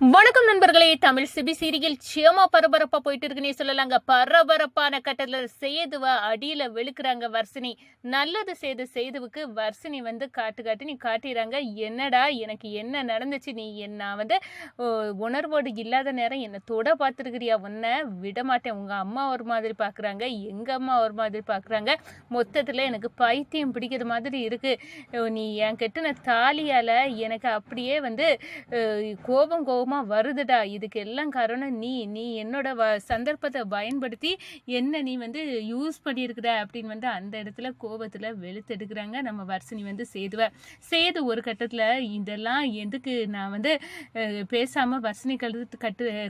வணக்கம் நண்பர்களே. Tamil CP serial Shyama பரபரப்பா போயிட்டு இருக்குன்னே சொல்லலாங்க. பரபரப்பான கட்டத்துல சேதுவ அடியில வெளுக்குறாங்க வர்ஷினி. நல்லது சேதுவுக்கு வர்ஷினி காட்டு காட்டிடுறாங்க. என்னடா எனக்கு என்ன நடந்துச்சு, நீ என்ன உணர்வோடு இல்லாத நேரம் என்னை தொட பார்த்துருக்கிறியா, உன்னை விட மாட்டேன். உங்க அம்மா ஒரு மாதிரி பாக்குறாங்க, எங்க அம்மா ஒரு மாதிரி பாக்குறாங்க. மொத்தத்துல எனக்கு பைத்தியம் பிடிக்கிற மாதிரி இருக்கு. நீ என் கெட்டின தாலியால எனக்கு அப்படியே கோபம் வருதுடா. இதுக்கு எல்லாம் காரணம் நீ என்னோட சந்தர்ப்பத்தை பயன்படுத்தி என்ன நீ யூஸ் பண்ணியிருக்கிற அப்படின்னு அந்த இடத்துல கோபத்துல வெளுத்தெடுக்கிறாங்க நம்ம வர்ஷினி சேது ஒரு கட்டத்துல இதெல்லாம் எதுக்கு நான் பேசாம வர்ஷினி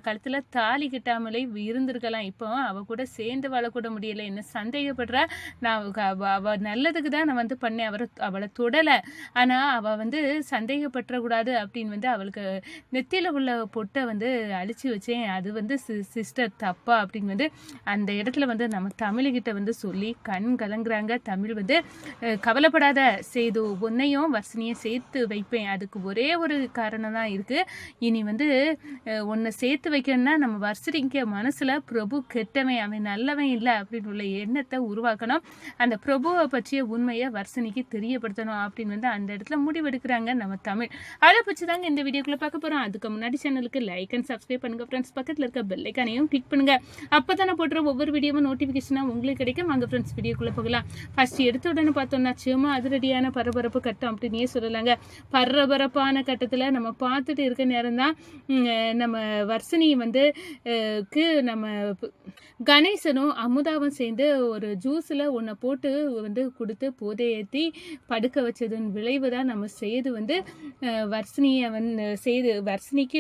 கழுத்துல தாலி கட்டாமலே இருந்திருக்கலாம். இப்போ அவ கூட சேர்ந்து வாழக்கூட முடியல, என்ன சந்தேகப்படுறா. நான் அவ நல்லதுக்கு தான் நான் பண்ணேன், அவளை தொடலை. ஆனா அவ சந்தேகப்பட்டுற கூடாது அப்படின்னு அவளுக்கு நெத்தியில உள்ள பொட்டை அழிச்சு வச்சேன். அது சிஸ்டர் தப்பா அப்படின்னு அந்த இடத்துல நம்ம தமிழ்கிட்ட சொல்லி கண் கலங்குறாங்க. தமிழ் கவலைப்படாத சேது, உன்னையும் வர்ஷினியை சேர்த்து வைப்பேன். அதுக்கு ஒரே ஒரு காரணம் தான் இருக்கு. இனி உன்னை சேர்த்து வைக்கணும்னா நம்ம வர்ஷினிக்கு மனசுல பிரபு கெட்டவன், அவன் நல்லவன் இல்லை அப்படின்னு உள்ள எண்ணத்தை உருவாக்கணும். அந்த பிரபுவை பற்றிய உண்மையை வர்ஷினிக்கு தெரியப்படுத்தணும் அப்படின்னு அந்த இடத்துல முடிவெடுக்கிறாங்க நம்ம தமிழ். அதை பற்றி தாங்க இந்த வீடியோக்குள்ள பார்க்க போறோம். அதுக்கு முன்னாடி சேனலுக்கு லைக் அண்ட் சப்ஸ்கிரைப் பண்ணுங்க ஃப்ரெண்ட்ஸ். பக்கத்தில் இருக்க பெல் ஐக்கானையும் கிளிக் பண்ணுங்க. அப்பதான் நான் போடுற ஒவ்வொரு வீடியோவும் நோட்டிபிகேஷனா உங்களுக்கு கிடைக்கும். வாங்க ஃப்ரெண்ட்ஸ் வீடியோக்குள்ள போகலாம். ஃபர்ஸ்ட் எடுத்த உடனே பார்த்தோம்னா சும்மா அதிரடியான பரபரப்பு கட்டம் அப்படின்னே சொல்லலாங்க. பரபரப்பான கட்டத்துல நம்ம பார்த்துட்டு இருக்க நேரம் தான் நம்ம வர்ஷினி நம்ம கணேசனும் அமுதாவும் சேர்ந்து ஒரு ஜூஸ்ல ஒன்றை போட்டு கொடுத்து போதையேற்றி படுக்க வச்சதன் விளைவு தான் நம்ம சேது வர்ஷினியை வர்ஷினிக்கு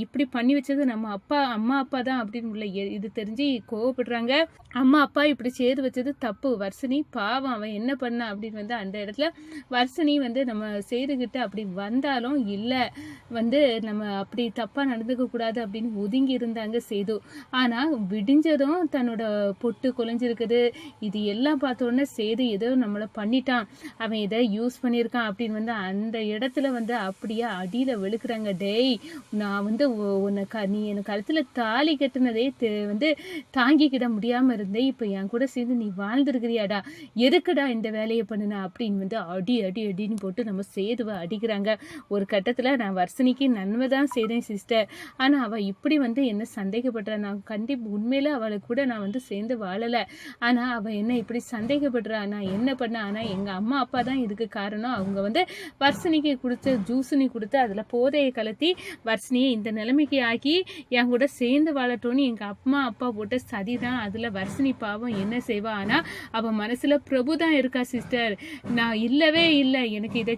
இப்படி பண்ணி வச்சது நம்ம அம்மா அப்பா தான் அப்படின்னு உள்ள இது தெரிஞ்சு கோவப்படுறாங்க. அம்மா அப்பா இப்படி செய்து வச்சது தப்பு, வர்ஷினி பாவம், அவன் என்ன பண்ண அப்படின்னு அந்த இடத்துல வர்ஷினி நம்ம சேதுகிட்ட அப்படி வந்தாலும் இல்லை நம்ம அப்படி தப்பா நடந்துக்க கூடாது அப்படின்னு ஒதுங்கி இருந்தாங்க சேது. ஆனா விடிஞ்சதும் தன்னோட பொட்டு குலைஞ்சிருக்குது, இது எல்லாம் பார்த்தோன்னே சேது ஏதோ நம்மளை பண்ணிட்டான், அவன் இதை யூஸ் பண்ணியிருக்கான் அப்படின்னு அந்த இடத்துல அப்படியே அடியில வெளுக்குறாங்க. டேய், நான் உன்னை நீ எனக்கு கழுத்துல தாலி கட்டுனதே தாங்கிக்கிட முடியாம இருந்தேன், இப்ப என் கூட சேர்ந்து நீ வாழ்ந்துருக்கிறியாடா, எதுக்குடா இந்த வேலையை பண்ணுன அப்படின்னு அடின்னு போட்டு நம்ம சேதுவை அடிக்கிறாங்க. ஒரு கட்டத்துல நான் வர்ஷினிக்கு நன்மை தான் செய்தேன் சிஸ்டர், ஆனா அவ இப்படி என்ன சந்தேகப்படுறா, நான் கண்டிப்பா உண்மையில அவளை கூட நான் சேர்ந்து வாழலை, ஆனா அவ என்ன இப்படி சந்தேகப்படுறா, நான் என்ன பண்ண, ஆனா எங்க அம்மா அப்பா தான் இதுக்கு காரணம். அவங்க வர்ஷினிக்கு கொடுத்த ஜூஸ்னி கொடுத்து அதுல போதையை கலத்தி வர்ஷினியை இந்த நிலைமைக்கு ஆக்கி என் கூட சேர்ந்து வாழட்டோன்னு எங்க அம்மா அப்பா போட்ட சதிதான். அதுல வர்ஷினி பாவம் என்ன செய்வா, ஆனா அவ மனசுல பிரபு தான் இருக்கா சிஸ்டர், நான் இல்லவே இல்லை, எனக்கு இதை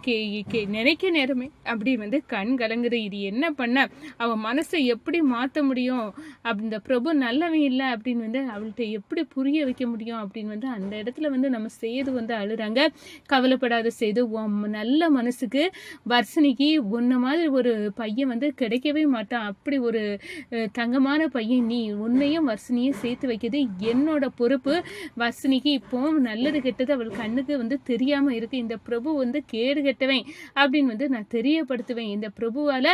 நினைக்க நேரமே அப்படி கண் கலங்குது. இது என்ன பண்ண, அவ மனசை எப்படி மாத்த முடியும், அந்த பிரபு நல்லவன் இல்லை அப்படின்னு அவள்கிட்ட எப்படி புரிய வைக்க முடியும் அப்படின்னு அந்த இடத்துல நம்ம சேது அழுறாங்க. கவலைப்படாத சேது, நல்ல மனசுக்கு வர்ஷினிக்கு உன்ன மாதிரி ஒரு பையன் கிடைக்கவே மாட்டான், அப்படி ஒரு தங்கமான பையன் நீ, உன்னையும் வர்ஷினியும் சேர்த்து வைக்கிறது என்னோட பொறுப்பு. வர்ஷினிக்கு இப்போ நல்லது கெட்டது அவள் கண்ணுக்கு தெரியாம இருக்கு, இந்த பிரபு கேடு கெட்டவன் அப்படின்னு நான் தெரியப்படுத்துவேன். இந்த பிரபுவால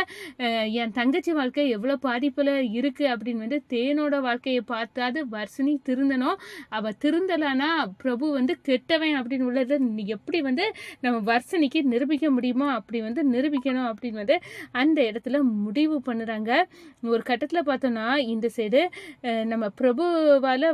என் தங்கச்சி வாழ்க்கை எவ்வளவு பாதிப்புல இருக்கு அப்படின்னு தேனோட வாழ்க்கையை பார்த்தாது வர்ஷினி திருந்தணும். அவ திருந்தலானா பிரபு கெட்டவன் அப்படின்னு உள்ளதை எப்படி நம்ம வர்ஷினிக்கு நிரூபிக்க முடியுமோ அப்படி நிரூபிக்கணும் அப்படின்னு அந்த இடத்துல முடிவு பண்ணுறாங்க. ஒரு கட்டத்தில் பார்த்தோம்னா இந்த சைடு நம்ம பிரபுவால்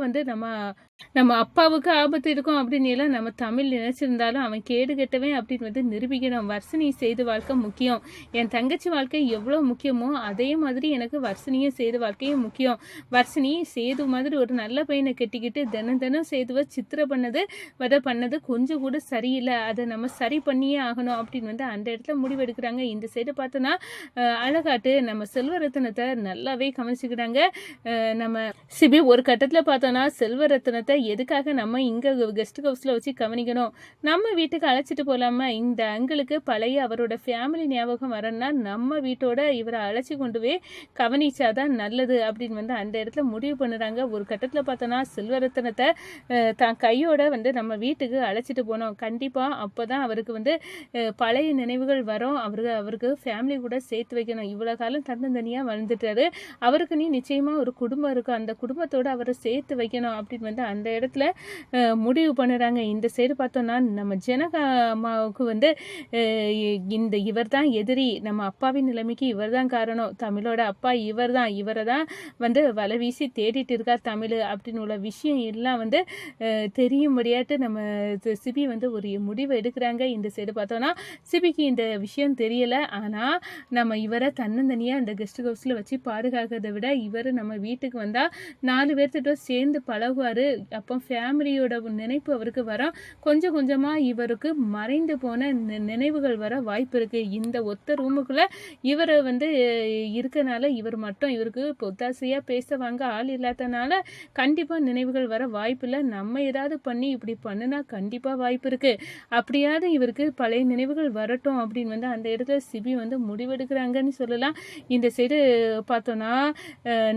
நம்ம அப்பாவுக்கு ஆபத்து இருக்கும் அப்படின்னு எல்லாம் நம்ம தமிழ் நினைச்சிருந்தாலும் அவன் கேடு கெட்டவன் அப்படின்னு நிரூபிக்கணும். வர்ஷினி சேது வாழ்க்கை முக்கியம், என் தங்கச்சி வாழ்க்கை எவ்வளோ முக்கியமோ அதே மாதிரி எனக்கு வர்ஷினியும் சேது வாழ்க்கையும் முக்கியம். வர்ஷினி சேது மாதிரி ஒரு நல்ல பையனை கட்டிக்கிட்டு தினம் சேதுவை சித்திரை பண்ணது கொஞ்சம் கூட சரியில்லை, அதை நம்ம சரி பண்ணியே ஆகணும் அப்படின்னு அந்த இடத்துல முடிவெடுக்கிறாங்க. இந்த சைடு பார்த்தோன்னா அழகாட்டு நம்ம செல்வரத்னத்தை நல்லாவே கவனிச்சுக்கிறாங்க. நம்ம சிபி ஒரு கட்டத்தில் பார்த்தோன்னா செல்வரத்னத்தை எதுக்காக நம்ம இங்கே கெஸ்ட் ஹவுஸில் வச்சு கவனிக்கணும், நம்ம வீட்டுக்கு அழைச்சிட்டு போகலாமா, இந்த அங்கிளுக்கு பழைய அவரோட ஃபேமிலி ஞாபகம் வரணும்னா நம்ம வீட்டோட இவரை அழைச்சி கொண்டு போய் கவனிச்சாதான் நல்லது அப்படின்னு அந்த இடத்துல முடிவு பண்ணுறாங்க. ஒரு கட்டத்தில் பார்த்தோன்னா செல்வரத்னத்தை தான் கையோட நம்ம வீட்டுக்கு அழைச்சிட்டு போனோம், கண்டிப்பாக அப்போ தான் அவருக்கு பழைய நினைவுகள் வரும், அவருக்கு ஃபேமிலி கூட சேர்த்து வைக்க வைக்கணும். இவ்வளோ காலம் தன்னந்தனியாக வாழ்ந்துட்டாரு, அவருக்கு நீ நிச்சயமாக ஒரு குடும்பம் இருக்கும், அந்த குடும்பத்தோடு அவரை சேர்த்து வைக்கணும் அப்படின்னு வந்து அந்த இடத்துல முடிவு பண்ணுறாங்க. இந்த சைடு பார்த்தோன்னா நம்ம ஜனகா அம்மாவுக்கு வந்து இவர் தான் எதிரி, நம்ம அப்பாவின் நிலைமைக்கு இவர் தான் காரணம், தமிழோட அப்பா இவர் தான், இவரை தான் வந்து வலை வீசி தேடிட்டு இருக்கார் தமிழ் அப்படின்னு உள்ள விஷயம் எல்லாம் வந்து தெரியும்படியாட்டு நம்ம சிபி வந்து ஒரு முடிவு எடுக்கிறாங்க. இந்த சைடு பார்த்தோன்னா சிபிக்கு இந்த விஷயம் தெரியலை, ஆனால் நம்ம இவரை தன்னந்தனியாக இந்த கெஸ்ட் ஹவுஸில் வச்சு பாதுகாக்கிறத விட இவர் நம்ம வீட்டுக்கு வந்தால் 4 பேர்த்திட்ட சேர்ந்து பழகுவார், அப்போ ஃபேமிலியோட நினைப்பு அவருக்கு வரும், கொஞ்சம் கொஞ்சமாக இவருக்கு மறைந்து போன நினைவுகள் வர வாய்ப்பு இருக்குது. இந்த ஒத்த ரூமுக்குள்ளே இவர் வந்து இருக்கனால இவர் மட்டும் இவருக்கு ஒத்தாசையாக பேசவாங்க ஆள் இல்லாதனால கண்டிப்பாக நினைவுகள் வர வாய்ப்பு இல்லை. நம்ம ஏதாவது பண்ணி இப்படி பண்ணுனா கண்டிப்பாக வாய்ப்பு இருக்குது, அப்படியாவது இவருக்கு பழைய நினைவுகள் வரட்டும் அப்படின்னு வந்து அந்த இடத்துல சிபி வந்து முடிவெடுக்கிறாங்கன்னு சொல்லலாம். இந்த சைடு பார்த்தோன்னா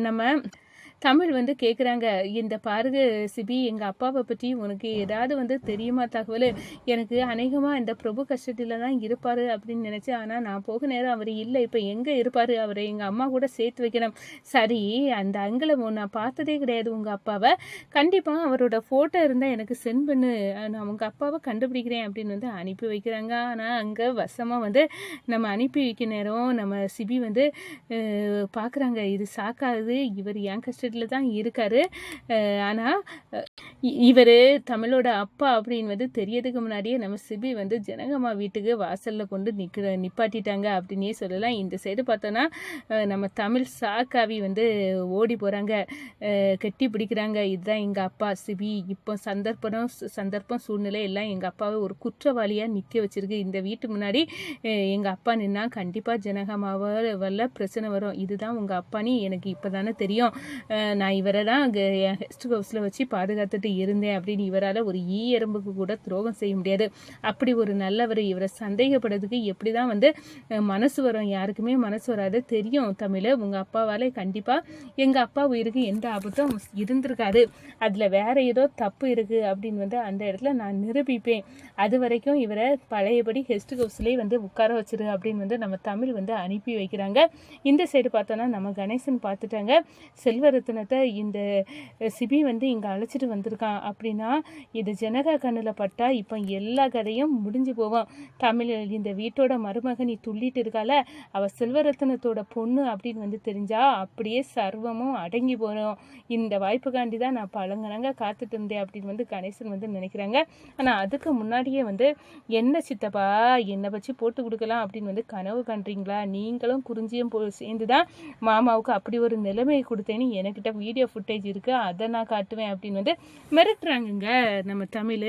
நம்ம தமிழ் வந்து கேட்குறாங்க, இந்த பாருங்க சிபி, எங்கள் அப்பாவை பற்றி உனக்கு ஏதாவது வந்து தெரியுமா தகவல்? எனக்கு அநேகமாக இந்த பிரபு கஸ்டடியில் தான் இருப்பார் அப்படின்னு நினச்சேன், ஆனால் நான் போக நேரம் அவர் இல்லை, இப்போ எங்கே இருப்பார்? அவரை எங்கள் அம்மா கூட சேர்த்து வைக்கணும். சரி, அந்த அங்கிளை நான் பார்த்ததே கிடையாது உங்கள் அப்பாவை, கண்டிப்பாக அவரோட ஃபோட்டோ இருந்தால் எனக்கு சென்ட் பண்ணு, நான் உங்கள் அப்பாவை கண்டுபிடிக்கிறேன் அப்படின்னு வந்து அனுப்பி வைக்கிறாங்க. ஆனால் அங்கே வசமாக வந்து நம்ம அனுப்பி வைக்க நேரம் நம்ம சிபி வந்து பார்க்குறாங்க, இது சாக்காது, இவர் என் கஷ்டம் தான் இருக்காரு, ஆனால் இவர் தமிழோட அப்பா அப்படின்னு வந்து தெரியறதுக்கு முன்னாடியே நம்ம சிபி வந்து ஜனகம்மா வீட்டுக்கு வாசலில் கொண்டு நிப்பாட்டிட்டாங்க அப்படின்னே சொல்லலாம். இந்த சைடு பார்த்தோன்னா நம்ம தமிழ் சாக்காவி வந்து ஓடி போகிறாங்க, கட்டி பிடிக்கிறாங்க, இதுதான் எங்கள் அப்பா சிபி, இப்போ சந்தர்ப்பம் சூழ்நிலை எல்லாம் எங்கள் அப்பாவை ஒரு குற்றவாளியாக நிற்க வச்சிருக்கு, இந்த வீட்டு முன்னாடி எங்கள் அப்பா நின்னா கண்டிப்பாக ஜனகம்மாவால் பிரச்சனை வரும், இதுதான் உங்கள் அப்பான்னு எனக்கு இப்போ தானே தெரியும், நான் இவரை தான் கெஸ்ட் ஹவுஸில் வச்சு பாதுகாத்துட்டு இருந்தேன் அப்படின்னு இவரால் ஒரு எறும்புக்கு கூட துரோகம் செய்ய முடியாது, அப்படி ஒரு நல்லவர், இவரை சந்தேகப்படுறதுக்கு எப்படி தான் வந்து மனசு வரும்? யாருக்குமே மனசு வராது, தெரியும் தமிழ், உங்கள் அப்பாவால் கண்டிப்பாக எங்கள் அப்பா உயிருக்கு எந்த ஆபத்தும் இருந்திருக்காது, அதில் வேற ஏதோ தப்பு இருக்குது அப்படின்னு வந்து அந்த இடத்துல நான் நிரூபிப்பேன், அது வரைக்கும் இவரை பழையபடி கெஸ்ட் ஹவுஸ்லேயே வந்து உட்கார வச்சிரு அப்படின்னு வந்து நம்ம தமிழ் வந்து அனுப்பி வைக்கிறாங்க. இந்த சைடு பார்த்தோன்னா நம்ம கணேசன் பார்த்துட்டாங்க, செல்வரத்னத்தை இந்த சிபி வந்து இங்கே அழைச்சிட்டு வந்திருக்கான் அப்படின்னா இது ஜனகா கண்ணில் பட்டா இப்போ எல்லா கதையும் முடிஞ்சு போவோம், தமிழ் இந்த வீட்டோட மருமக நீ துள்ளிட்டு இருக்கால, அவள் செல்வரத்னத்தோட பொண்ணு அப்படின்னு வந்து தெரிஞ்சா அப்படியே சர்வமும் அடங்கி போகிறோம், இந்த வாய்ப்புக்காண்டி தான் நான் பழங்கனங்க காத்துட்டு இருந்தேன் அப்படின்னு வந்து கணேசன் வந்து நினைக்கிறாங்க. ஆனால் அதுக்கு முன்னாடியே வந்து என்ன சித்தப்பா என்னை வச்சு போட்டு கொடுக்கலாம் அப்படின்னு வந்து கனவு காண்றீங்களா, நீங்களும் குறிஞ்சியும் சேர்ந்து தான் மாமாவுக்கு அப்படி ஒரு நிலைமையை கொடுத்தேன்னு என்கிட்ட வீடியோ ஃபுட்டேஜ் இருக்குது, அதை நான் காட்டுவேன் அப்படின்னு வந்து மிரட்டுறாங்கங்க நம்ம தமிழ்.